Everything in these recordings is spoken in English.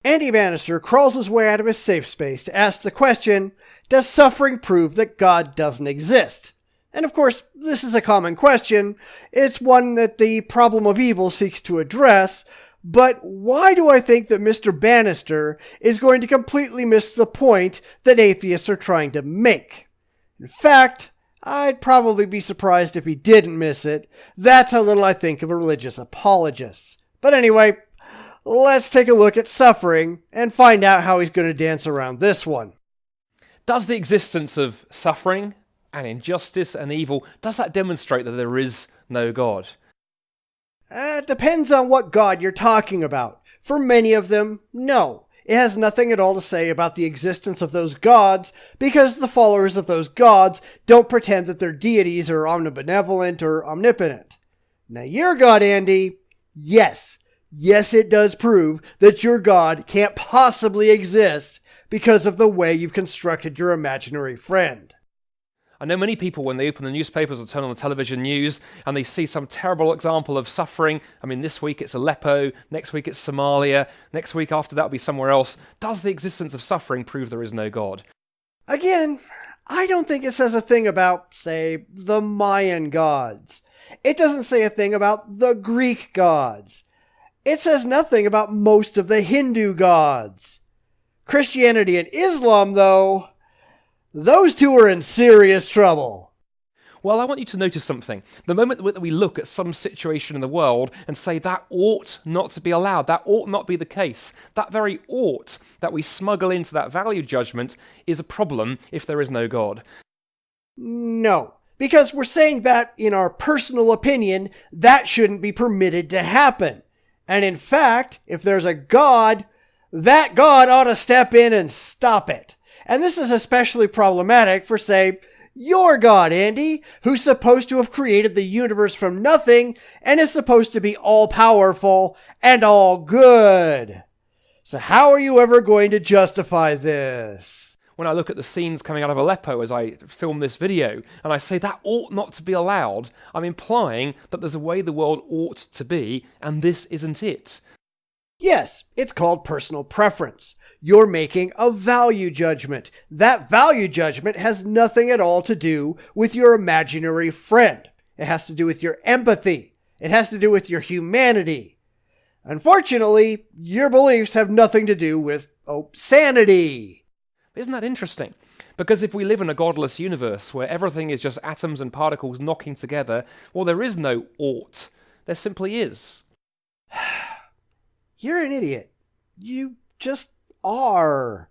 Andy Bannister crawls his way out of his safe space to ask the question, does suffering prove that God doesn't exist? And of course, this is a common question. It's one that the problem of evil seeks to address. But why do I think that Mr. Bannister is going to completely miss the point that atheists are trying to make? In fact, I'd probably be surprised if he didn't miss it. That's how little I think of religious apologists. But anyway, let's take a look at suffering and find out how he's going to dance around this one. Does the existence of suffering and injustice and evil, does that demonstrate that there is no God? It depends on what God you're talking about. For many of them, no. It has nothing at all to say about the existence of those gods because the followers of those gods don't pretend that their deities are omnibenevolent or omnipotent. Now your God, Andy, yes, it does prove that your God can't possibly exist because of the way you've constructed your imaginary friend. I know many people, when they open the newspapers or turn on the television news and they see some terrible example of suffering, I mean, this week it's Aleppo, next week it's Somalia, next week after that will be somewhere else. Does the existence of suffering prove there is no God? Again, I don't think it says a thing about, say, the Mayan gods. It doesn't say a thing about the Greek gods. It says nothing about most of the Hindu gods. Christianity and Islam, though, those two are in serious trouble. Well, I want you to notice something. The moment that we look at some situation in the world and say that ought not to be allowed, that ought not be the case, that very ought that we smuggle into that value judgment is a problem if there is no God. No, because we're saying that, in our personal opinion, that shouldn't be permitted to happen. And in fact, if there's a God, that God ought to step in and stop it. And this is especially problematic for, say, your God, Andy, who's supposed to have created the universe from nothing and is supposed to be all-powerful and all good. So how are you ever going to justify this? When I look at the scenes coming out of Aleppo as I film this video, and I say that ought not to be allowed, I'm implying that there's a way the world ought to be, and this isn't it. Yes, it's called personal preference. You're making a value judgment. That value judgment has nothing at all to do with your imaginary friend. It has to do with your empathy. It has to do with your humanity. Unfortunately, your beliefs have nothing to do with, sanity. Isn't that interesting? Because if we live in a godless universe where everything is just atoms and particles knocking together, well, there is no ought. There simply is. You're an idiot. You just are.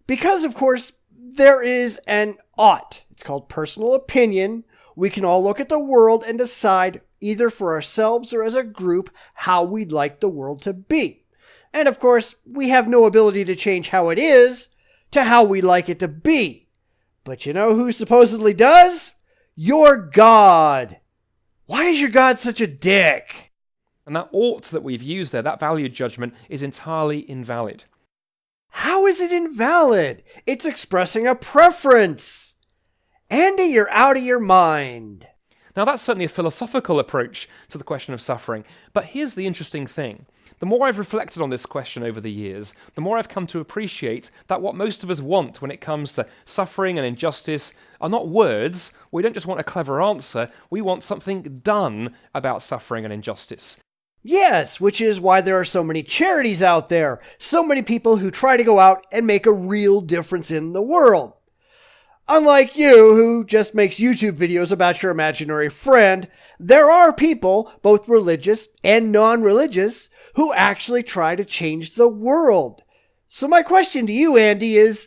Because, of course, there is an ought. It's called personal opinion. We can all look at the world and decide, either for ourselves or as a group, how we'd like the world to be. And, of course, we have no ability to change how it is to how we like it to be. But you know who supposedly does? Your God. Why is your God such a dick? And that ought that we've used there, that value judgment, is entirely invalid. How is it invalid? It's expressing a preference. Andy, you're out of your mind. Now that's certainly a philosophical approach to the question of suffering, but here's the interesting thing. The more I've reflected on this question over the years, the more I've come to appreciate that what most of us want when it comes to suffering and injustice are not words. We don't just want a clever answer, we want something done about suffering and injustice. Yes, which is why there are so many charities out there, so many people who try to go out and make a real difference in the world. Unlike you, who just makes YouTube videos about your imaginary friend, there are people, both religious and non-religious, who actually try to change the world. So my question to you, Andy, is,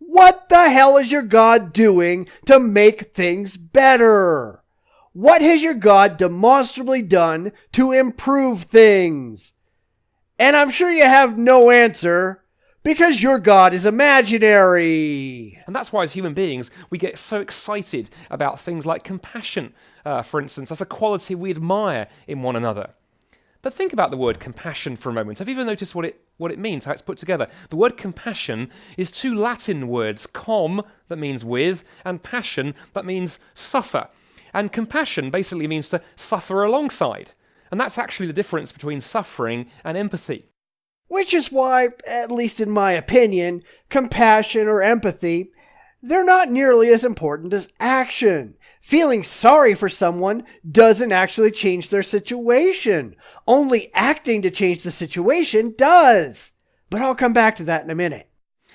what the hell is your God doing to make things better? What has your God demonstrably done to improve things? And I'm sure you have no answer, because your God is imaginary. And that's why as human beings, we get so excited about things like compassion, for instance, as a quality we admire in one another. But think about the word compassion for a moment. Have you ever noticed what it means, how it's put together? The word compassion is two Latin words, com, that means with, and passion, that means suffer. And compassion basically means to suffer alongside. And that's actually the difference between suffering and empathy. Which is why, at least in my opinion, compassion or empathy, they're not nearly as important as action. Feeling sorry for someone doesn't actually change their situation. Only acting to change the situation does. But I'll come back to that in a minute.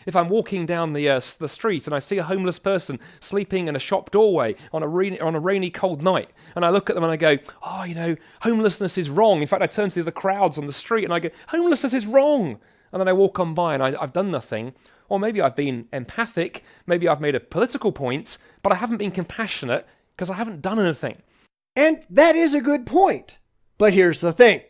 If I'm walking down the street and I see a homeless person sleeping in a shop doorway on a rainy, cold night, and I look at them and I go, oh, homelessness is wrong. In fact, I turn to the other crowds on the street and I go, homelessness is wrong. And then I walk on by and I've done nothing. Or maybe I've been empathic, maybe I've made a political point, but I haven't been compassionate because I haven't done anything. And that is a good point. But here's the thing.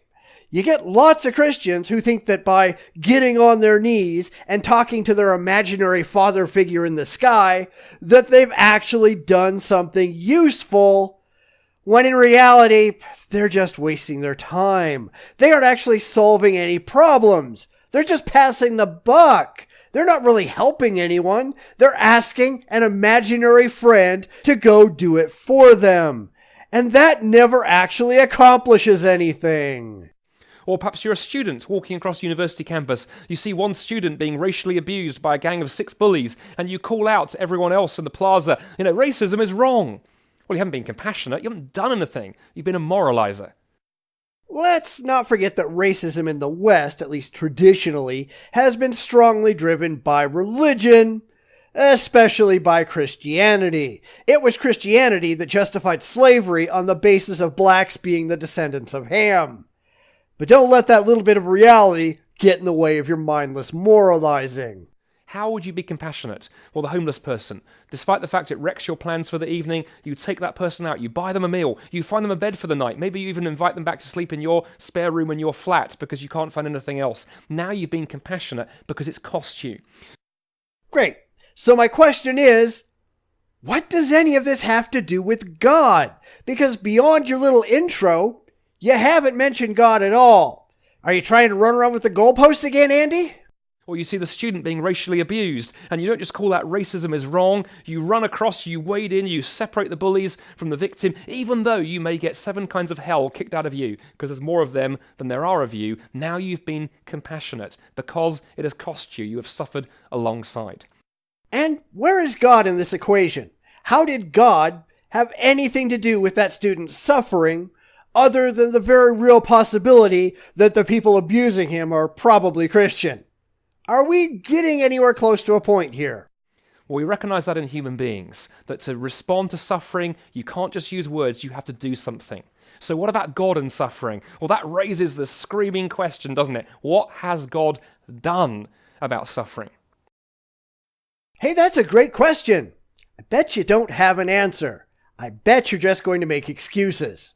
You get lots of Christians who think that by getting on their knees and talking to their imaginary father figure in the sky, that they've actually done something useful, when in reality, they're just wasting their time. They aren't actually solving any problems. They're just passing the buck. They're not really helping anyone. They're asking an imaginary friend to go do it for them. And that never actually accomplishes anything. Or perhaps you're a student walking across university campus. You see one student being racially abused by a gang of 6 bullies, and you call out to everyone else in the plaza, racism is wrong. Well, you haven't been compassionate. You haven't done anything. You've been a moralizer. Let's not forget that racism in the West, at least traditionally, has been strongly driven by religion, especially by Christianity. It was Christianity that justified slavery on the basis of blacks being the descendants of Ham. But don't let that little bit of reality get in the way of your mindless moralizing. How would you be compassionate? Well, the homeless person, despite the fact it wrecks your plans for the evening, you take that person out, you buy them a meal, you find them a bed for the night, maybe you even invite them back to sleep in your spare room in your flat because you can't find anything else. Now you've been compassionate because it's cost you. Great. So my question is, what does any of this have to do with God? Because beyond your little intro, you haven't mentioned God at all. Are you trying to run around with the goalposts again, Andy? Or you see the student being racially abused, and you don't just call out racism is wrong, you run across, you wade in, you separate the bullies from the victim, even though you may get 7 kinds of hell kicked out of you, because there's more of them than there are of you. Now you've been compassionate, because it has cost you. You have suffered alongside. And where is God in this equation? How did God have anything to do with that student's suffering, other than the very real possibility that the people abusing him are probably Christian? Are we getting anywhere close to a point here? Well, we recognize that in human beings, that to respond to suffering, you can't just use words, you have to do something. So what about God and suffering? Well, that raises the screaming question, doesn't it? What has God done about suffering? Hey, that's a great question. I bet you don't have an answer. I bet you're just going to make excuses.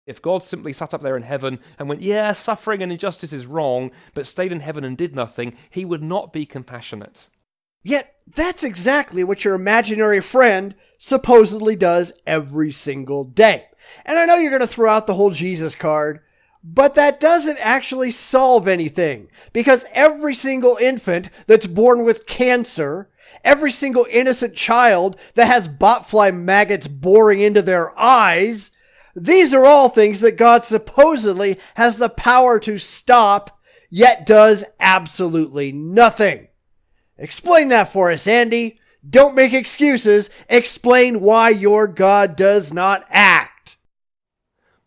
If God simply sat up there in heaven and went, yeah, suffering and injustice is wrong, but stayed in heaven and did nothing, he would not be compassionate. Yet, that's exactly what your imaginary friend supposedly does every single day. And I know you're going to throw out the whole Jesus card, but that doesn't actually solve anything. Because every single infant that's born with cancer, every single innocent child that has botfly maggots boring into their eyes, these are all things that God supposedly has the power to stop, yet does absolutely nothing. Explain that for us, Andy. Don't make excuses. Explain why your God does not act.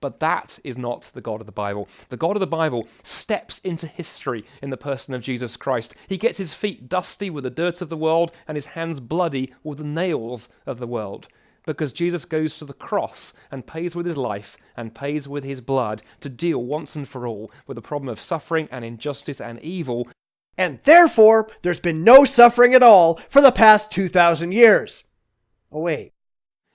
But that is not the God of the Bible. The God of the Bible steps into history in the person of Jesus Christ. He gets his feet dusty with the dirt of the world and his hands bloody with the nails of the world. Because Jesus goes to the cross and pays with his life and pays with his blood to deal once and for all with the problem of suffering and injustice and evil. And therefore, there's been no suffering at all for the past 2,000 years. Oh, wait.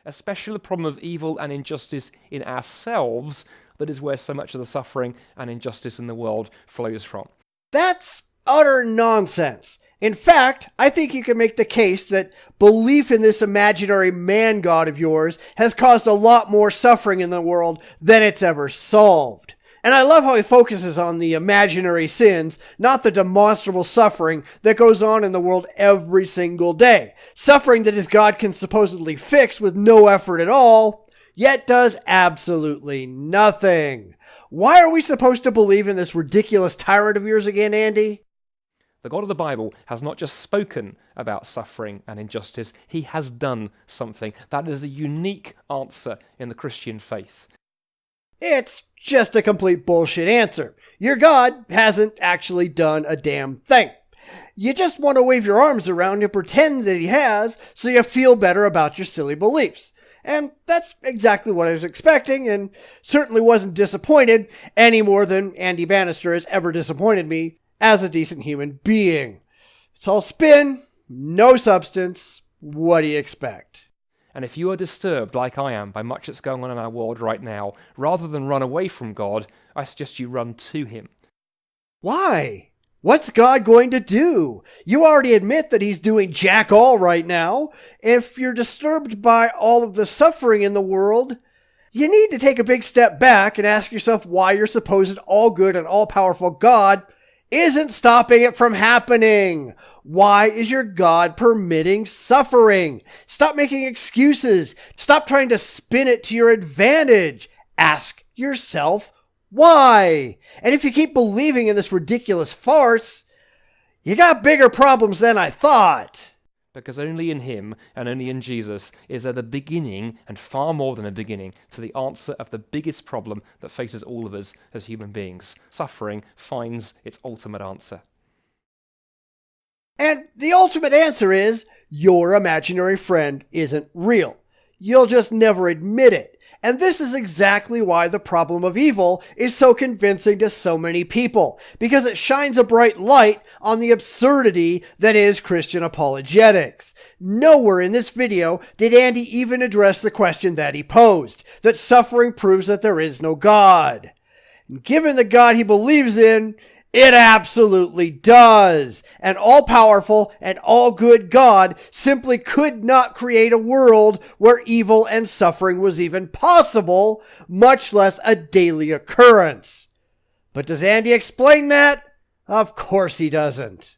Especially the problem of evil and injustice in ourselves, that is where so much of the suffering and injustice in the world flows from. That's utter nonsense. In fact, I think you can make the case that belief in this imaginary man god of yours has caused a lot more suffering in the world than it's ever solved. And I love how he focuses on the imaginary sins, not the demonstrable suffering that goes on in the world every single day. Suffering that his God can supposedly fix with no effort at all, yet does absolutely nothing. Why are we supposed to believe in this ridiculous tyrant of yours again, Andy? The God of the Bible has not just spoken about suffering and injustice, he has done something. That is a unique answer in the Christian faith. It's just a complete bullshit answer. Your God hasn't actually done a damn thing. You just want to wave your arms around and pretend that he has so you feel better about your silly beliefs. And that's exactly what I was expecting, and certainly wasn't disappointed any more than Andy Bannister has ever disappointed me as a decent human being. It's all spin, no substance. What do you expect? And if you are disturbed, like I am, by much that's going on in our world right now, rather than run away from God, I suggest you run to him. Why? What's God going to do? You already admit that he's doing jack all right now. If you're disturbed by all of the suffering in the world, you need to take a big step back and ask yourself why your supposed all-good and all-powerful God isn't stopping it from happening. Why is your God permitting suffering? Stop making excuses. Stop trying to spin it to your advantage. Ask yourself why. And if you keep believing in this ridiculous farce, you got bigger problems than I thought. Because only in him and only in Jesus is there the beginning, and far more than a beginning, to the answer of the biggest problem that faces all of us as human beings. Suffering finds its ultimate answer. And the ultimate answer is your imaginary friend isn't real. You'll just never admit it. And this is exactly why the problem of evil is so convincing to so many people, because it shines a bright light on the absurdity that is Christian apologetics. Nowhere in this video did Andy even address the question that he posed, that suffering proves that there is no God. And given the God he believes in, it absolutely does. An all-powerful and all-good God simply could not create a world where evil and suffering was even possible, much less a daily occurrence. But does Andy explain that? Of course he doesn't.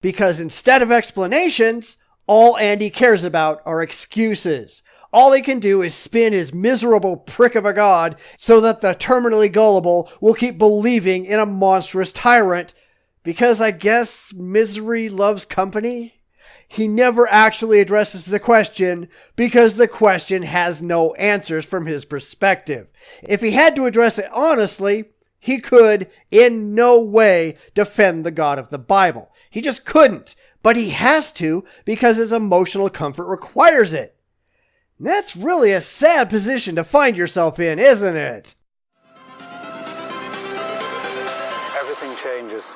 Because instead of explanations, all Andy cares about are excuses. All he can do is spin his miserable prick of a God so that the terminally gullible will keep believing in a monstrous tyrant, because I guess misery loves company. He never actually addresses the question because the question has no answers from his perspective. If he had to address it honestly, he could in no way defend the God of the Bible. He just couldn't, but he has to because his emotional comfort requires it. That's really a sad position to find yourself in, isn't it? Everything changes.